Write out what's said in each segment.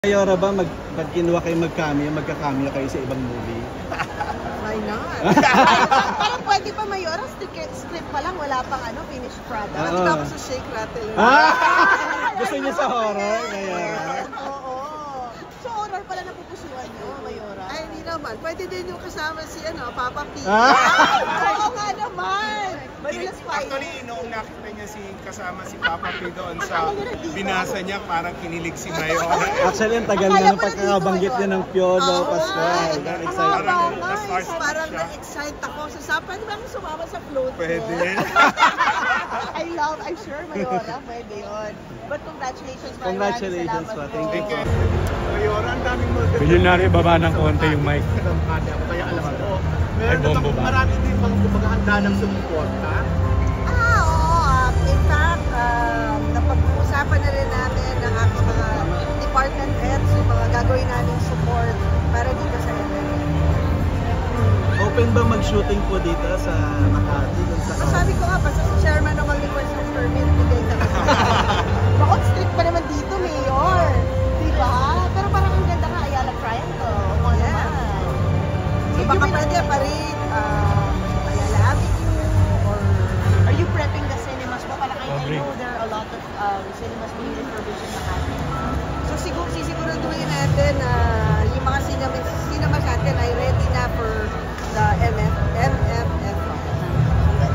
Mayora ba pag kinuha kayo magka-cameo kayo sa ibang movie? Why not? Parang pwede pa Mayora, script pa lang, wala pang finished product. Nandito ako sa Shake Rattle. Gusto niyo sa horror, Mayora? Oo. So horror pala napupusuan niyo, Mayora? Ay, hindi naman. Pwede din yung kasama si Papa P. Oo nga naman. Madalas Actually, noong nakita niya kasama si Papa P doon sa binasa niya, parang kinilig si Mayora. Actually, ang tagal na ng pagkakabanggit niya ng Piolo, Pascual. Parang na-excite ako. Pwede ba akong sumama sa float? Pwede. I'm sure Mayora, pwede yun. But congratulations, Mayora. Congratulations po. Thank you. Mayora, ang daming mga Bilyonaryo, baba ng konti yung mic. Kaya alam mo. Ay, bombo ba? Marami din bang kumagahanda ng suporta? Oo. In fact, napag-uusapan na rin natin ng aking mga department heads, yung mga gagawin namin support para dito sa MMA. Open ba mag-shooting po dito sa Makati? Sabi ko nga, basta si chairman ng mag-request ng permit, bigay na lang. Bakit strict pa naman dito, Mayor? Diba? Pero parang ang ganda nga, Ayala Triangle. Oo naman. So baka pwede pa rin, Ayala Avenue, or are you prepping the cinemas mo? Parang I know there are a lot of cinemas being refurbished in Makati. So sisiguraduhin natin na yung mga cinemas natin ay ready na for the MFF.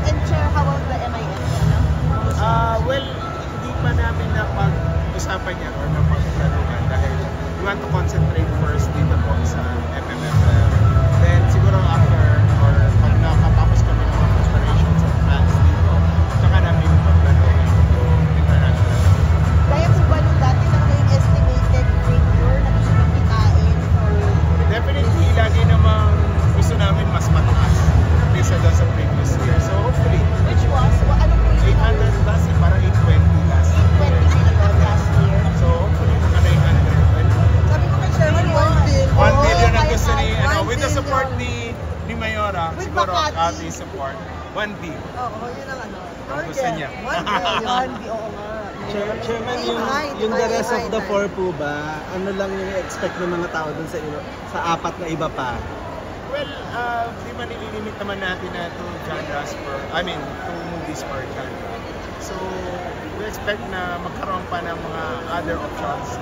And Chair, how about the MIF? Well, hindi pa namin napag-usapan yan or napag-planuhan dahil we want to concentrate first dito po sa MMFF. Then siguro after or pag nakatapos kami ng mga preparations and plans dito, saka namin pag-planuhan yung international. Kaya kung ba nung dati na yung estimated figure na gusto nang kitain? Definitely, lagi namang gusto namin mas mataas kaysa doon sa previous year. So hopefully, Which was? Ano po yung 800 plus, para 820 last 20 million last year? So hopefully, mga 920. Sabi ko kay Chairman, 1 billion. 1 billion ang gusto ni, with the support ni Mayora, With siguro Makati. the support, 1 billion. Oo, yun ang Ang gusto niya. 1 billion. Oo nga. Chairman, yung the rest of the four po ba, ano lang yung expect ng mga tao dun sa apat na iba pa? Well, di man ililimit naman natin na 2 genres two movies per genre. So, we expect na magkaroon pa ng mga other options.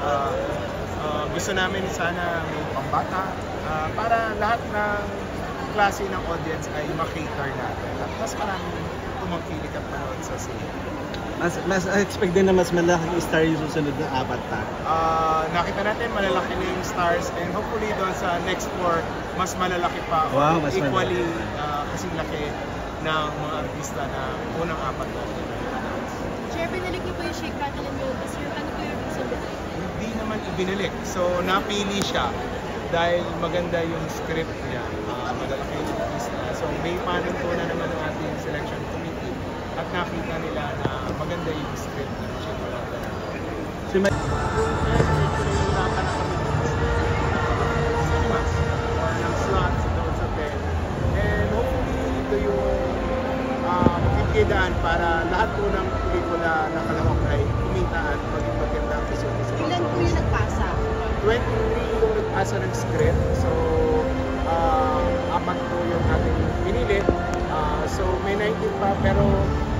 Gusto namin sana may pambata para lahat ng klase ng audience ay makater natin. At mas maraming tumangkilik at manood sa cinema. Mas expect din na mas malaking star yung susunod na apat pa. Nakita natin malalaki na yung stars and hopefully doon sa next 4 mas malalaki pa. Wow, mas equally kasing laki ng mga artista na unang apat natin. Chair, binalik niyo po yung Shake Rattle and Roll this year. Ano po yung ibig sabihin? Hindi naman ibinalik. So napili siya dahil maganda yung script niya. Malalaki yung artista. So may panuntunan naman ng ating selection committee at nakita nila na maganda yung script ng Shake Rattle. Si May... cinemas or ng slots doon sa bed. And hopefully ito yung magkikidaan para lahat po ng pelikula na kalahok ay kumita at maging maganda ang episode. Ilan po yung nagpasa? 23 yung nagpasa ng script. So, 4 po yung ating pinili. So, may 19 pa pero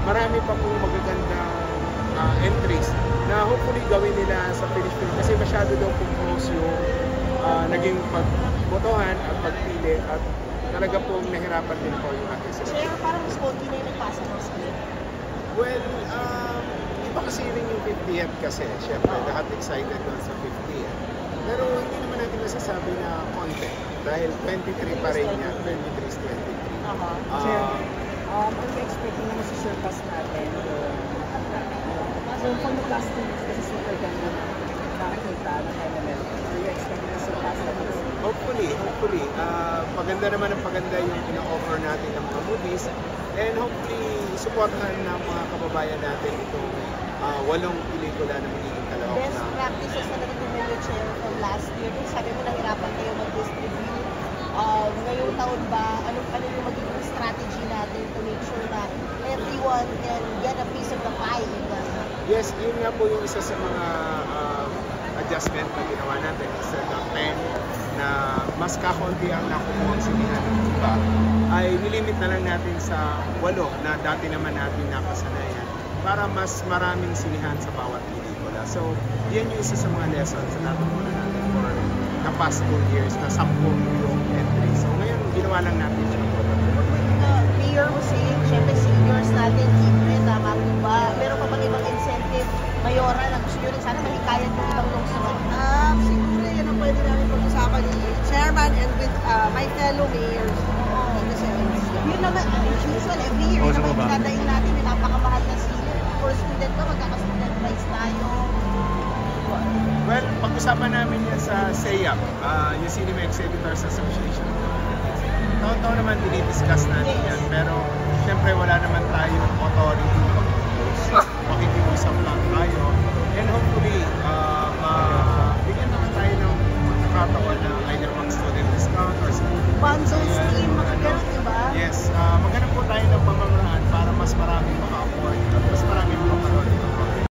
marami pa pong magagandang entries na hopefully gawin nila sa finished film kasi masyado daw close yung naging pagbotohan at pagpili at talaga pong nahirapan din po yung ating selection. Chair, parang mas konti na yung nagpasa ng script. Well, iba kasi rin yung 50th kasi syempre lahat excited doon sa 50th. Pero hindi naman natin masasabi na konti dahil 23 pa rin yan, 23 is 23. Chair, are you expecting na masusurpass natin yung from the casting kasi super ganda nakakita ng MML? Are you expecting na surpass natin? Hopefully. Maganda naman ang paganda yung ina-offer natin ng mga movies and hopefully supportahan ng mga kababayan natin itong 8 pelikula na magiging kalahok na. Best practices na nag-recommend Chair from last year. Kung sabi mo nahirapan kayo mag-distribute, ngayong taon ba, ano yung magiging strategy natin to make sure na everyone can get a piece of the pie? Yes, yun nga po yung isa sa mga adjustment na ginawa natin. Instead of 10 na mas kakonti ang nakukuha ang sinihan ng iba, ay nilimit na lang natin sa 8 na dati naman natin nakasanayan para mas maraming sinihan sa bawat pelikula. So, yan yung isa sa mga lessons na natutunan natin for the past 2 years na 10 yung entry. So, ngayon, ginawa lang natin siya. Mayor was saying, syempre seniors natin, libre, tama po ba? Meron pa bang ibang incentive, Mayora, na gusto nyo rin sana mahikayan yung ibang lungsod? Siguro yan ang pwede namin pag-usapan ni Chairman and with my fellow mayors. Yun naman, usual, every year, yun naman pinadain natin, yung napakamahal na senior. For student ko, magkaka-student price tayo. Well, pag-usapan namin yan sa SEAP, yung Cinema Exhibitors Association. Taon-taon naman dinidiscuss natin yan, pero syempre wala naman tayong authority pag-propose. Makikiusap lang tayo. And hopefully,